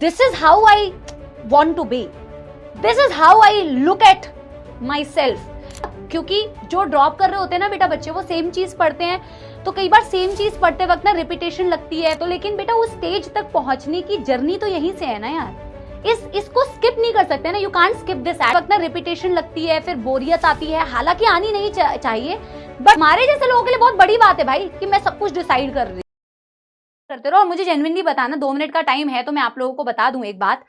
This is how I want to be. This is how I look at myself. क्योंकि जो drop कर रहे होते हैं ना बेटा बच्चे, वो सेम चीज पढ़ते हैं, तो कई बार सेम चीज पढ़ते वक्त ना रिपीटेशन लगती है। तो लेकिन बेटा उस स्टेज तक पहुंचने की जर्नी तो यहीं से है ना यार। इसको स्किप नहीं कर सकते ना, यू कांट स्किप दिस। वक्त ना रिपीटेशन लगती है, फिर बोरियत आती है, हालांकि आनी नहीं चाहिए, बट हमारे जैसे लोगों के लिए बहुत बड़ी बात है भाई कि मैं सब कुछ डिसाइड कर रही करते रहो। और मुझे जेन्युइनली बताना, 2 मिनट का टाइम है तो मैं आप लोगों को बता दूं एक बात।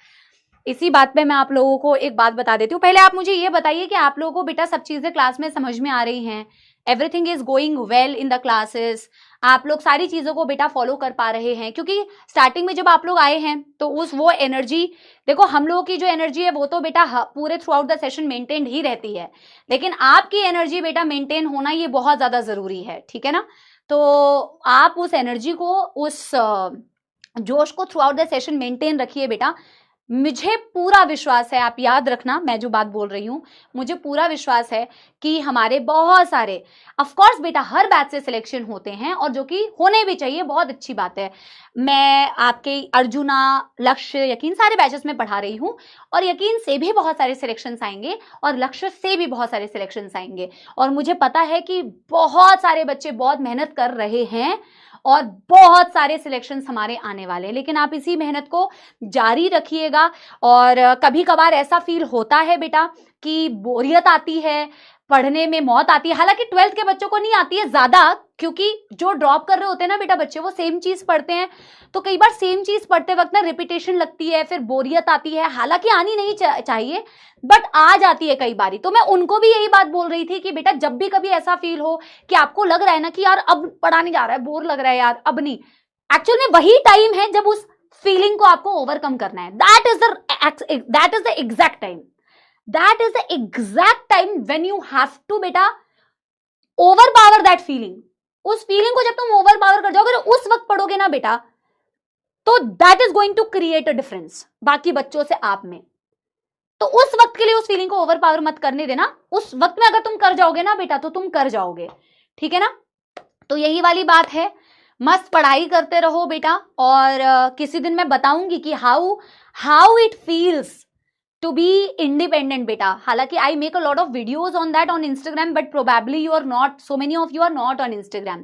इसी बात पे मैं आप लोगों को एक बात बता देती हूँ। पहले आप मुझे ये बताइए कि आप लोगों को बेटा सब चीजें क्लास में समझ में आ रही हैं, everything is going well in the classes, आप लोग सारी चीजों को बेटा फॉलो कर पा रहे हैं। क्योंकि स्टार्टिंग में जब आप लोग आए हैं तो वो एनर्जी, देखो हम लोगों की जो एनर्जी है वो तो बेटा पूरे throughout the session maintain ही रहती है, लेकिन आपकी एनर्जी बेटा मेंटेन होना ये बहुत ज्यादा जरूरी है, ठीक है ना। तो आप उस एनर्जी को, उस जोश को through out the session maintain रखिए बेटा। मुझे पूरा विश्वास है, आप याद रखना मैं जो बात बोल रही हूं, मुझे पूरा विश्वास है कि हमारे बहुत सारे, ऑफ कोर्स बेटा हर बैच से सिलेक्शन होते हैं और जो कि होने भी चाहिए, बहुत अच्छी बात है। मैं आपके अर्जुना, लक्ष्य, यकीन सारे बैचेस में पढ़ा रही हूं और यकीन से भी बहुत सारे सिलेक्शंस आएंगे और लक्ष्य से भी बहुत सारे सिलेक्शंस आएंगे। और मुझे पता है कि बहुत सारे बच्चे बहुत मेहनत कर रहे हैं और बहुत सारे सिलेक्शंस हमारे आने वाले हैं, लेकिन आप इसी मेहनत को जारी रखिएगा। और कभी कभार ऐसा फील होता है बेटा कि बोरियत आती है, पढ़ने में मौत आती है, हालांकि 12th के बच्चों को नहीं आती है ज्यादा, क्योंकि जो ड्रॉप कर रहे होते हैं ना बेटा बच्चे, वो सेम चीज पढ़ते हैं, तो कई बार सेम चीज पढ़ते वक्त ना रिपीटेशन लगती है, फिर बोरियत आती है, हालांकि आनी नहीं चाहिए, बट आ जाती है कई बारी। तो मैं उनको भी यही बात बोल रही थी कि बेटा जब भी कभी ऐसा फील हो कि आपको लग रहा है ना कि यार अब पढ़ा नहीं जा रहा है, बोर लग रहा है यार, अब नहीं, एक्चुअल में वही टाइम है जब उस फीलिंग को आपको ओवरकम करना है। That is the exact time, that is the exact time when you have to बेटा overpower that feeling। उस फीलिंग को जब तुम ओवरपावर कर जाओगे, उस वक्त पढ़ोगे ना बेटा, तो that is going to create a difference बाकी बच्चों से आप में। तो उस वक्त के लिए उस फीलिंग को ओवरपावर मत करने देना, उस वक्त में अगर तुम कर जाओगे ना बेटा तो तुम कर जाओगे, ठीक है ना। तो यही वाली बात है, मस्त पढ़ाई करते रहो बेटा। और किसी दिन मैं बताऊंगी कि how it feels to be independent बेटा। हालांकि I make a lot of videos on that on Instagram, but probably you are not, so many of you are not on Instagram,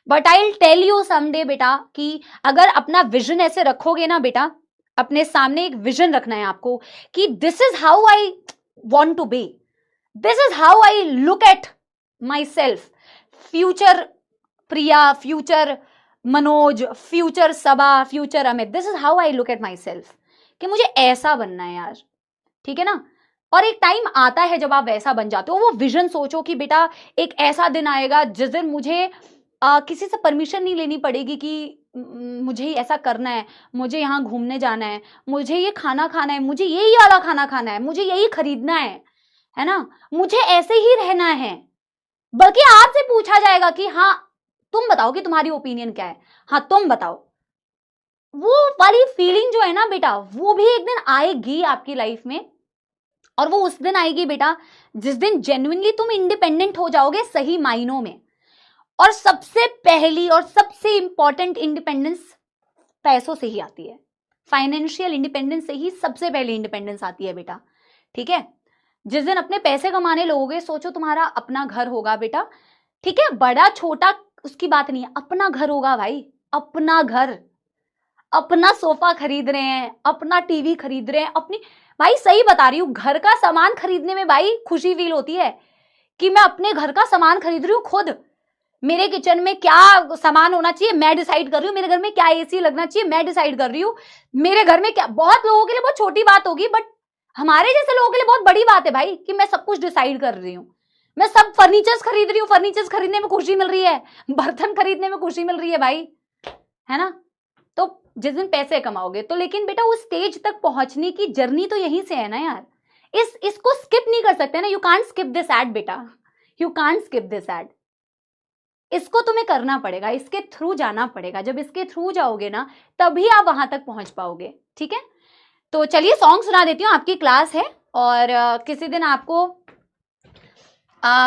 but I'll tell you someday बेटा कि अगर अपना vision ऐसे रखोगे ना बेटा, अपने सामने एक विजन रखना है आपको कि this is how I want to be, this is how I look at myself, future Priya, future Manoj, future Saba, future Amit, this is how I look at myself, कि मुझे ऐसा बनना है यार, ठीक है ना। और एक टाइम आता है जब आप वैसा बन जाते हो, वो विजन सोचो कि बेटा एक ऐसा दिन आएगा जिस दिन मुझे किसी से परमिशन नहीं लेनी पड़ेगी कि मुझे ऐसा करना है, मुझे यहाँ घूमने जाना है, मुझे ये खाना खाना है, मुझे यही वाला खाना खाना है, मुझे यही खरीदना है ना, मुझे ऐसे ही रहना है। बल्कि आपसे पूछा जाएगा कि हाँ तुम बताओ कि तुम्हारी ओपिनियन क्या है, हाँ तुम बताओ। वो वाली फीलिंग जो है ना बेटा, वो भी एक दिन आएगी आपकी लाइफ में, और वो उस दिन आएगी बेटा जिस दिन जेन्युइनली तुम इंडिपेंडेंट हो जाओगे सही मायनों में। और सबसे पहली और सबसे इंपॉर्टेंट इंडिपेंडेंस पैसों से ही आती है, फाइनेंशियल इंडिपेंडेंस से ही सबसे पहले इंडिपेंडेंस आती है बेटा, ठीक है। जिस दिन अपने पैसे कमाने लगोगे, सोचो तुम्हारा अपना घर होगा बेटा, ठीक है, बड़ा छोटा उसकी बात नहीं है, अपना घर होगा भाई, अपना घर, अपना सोफा खरीद रहे हैं, अपना टीवी खरीद रहे हैं, अपनी, भाई सही बता रही हूँ, घर का सामान खरीदने में भाई खुशी फील होती है कि मैं अपने घर का सामान खरीद रही हूँ खुद। मेरे किचन में क्या सामान होना चाहिए मैं डिसाइड कर रही हूँ, मेरे घर में क्या एसी लगना चाहिए मैं डिसाइड कर रही हूँ, मेरे घर में क्या, बहुत लोगों के लिए बहुत छोटी बात होगी, बट हमारे जैसे लोगों के लिए बहुत बड़ी बात है भाई कि मैं सब कुछ डिसाइड कर रही हूँ, मैं सब फर्नीचर्स खरीद रही हूँ, फर्नीचर्स खरीदने में खुशी मिल रही है, बर्तन खरीदने में खुशी मिल रही है भाई, है ना। तो जिस दिन पैसे कमाओगे तो, लेकिन बेटा उस स्टेज तक पहुंचने की जर्नी तो यहीं से है ना यार। इसको स्किप नहीं कर सकते ना, you can't skip this ad बेटा, you can't skip this ad. इसको तुम्हें करना पड़ेगा, इसके थ्रू जाना पड़ेगा, जब इसके थ्रू जाओगे ना तभी आप वहां तक पहुंच पाओगे, ठीक है। तो चलिए सॉन्ग सुना देती हूँ, आपकी क्लास है और किसी दिन आपको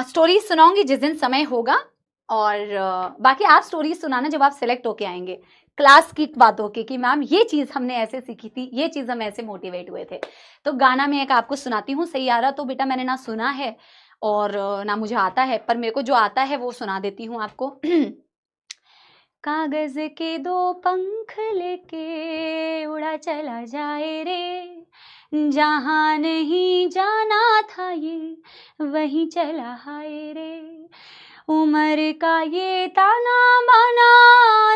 स्टोरी सुनाऊंगी जिस दिन समय होगा, और बाकी आप स्टोरीज सुनाना जब आप सिलेक्ट होके आएंगे, क्लास की बातों की कि मैम ये चीज हमने ऐसे सीखी थी, ये चीज हम ऐसे मोटिवेट हुए थे। तो गाना मैं एक आपको सुनाती हूँ, सही आ रहा तो बेटा मैंने ना सुना है और ना मुझे आता है, पर मेरे को जो आता है वो सुना देती हूँ आपको। कागज के दो पंख लेके उड़ा चला जाए रे, जहां नहीं जाना था ये वहीं चला हाय रे, उम्र का ये ताना बाना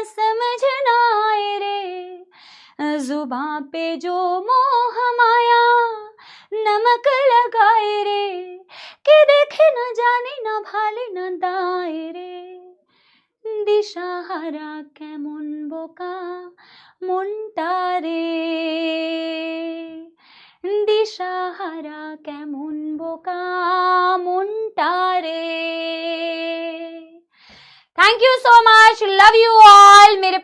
समझ ना आए रे, जुबां पे जो मोह माया नमक लगाए रे, कि देखे न जाने न भाले न दाए रे, দিশাহারা কেমন বোকা মনটারে, দিশাহারা কেমন বোকা মনটারে। Thank you so much, love you all मेरे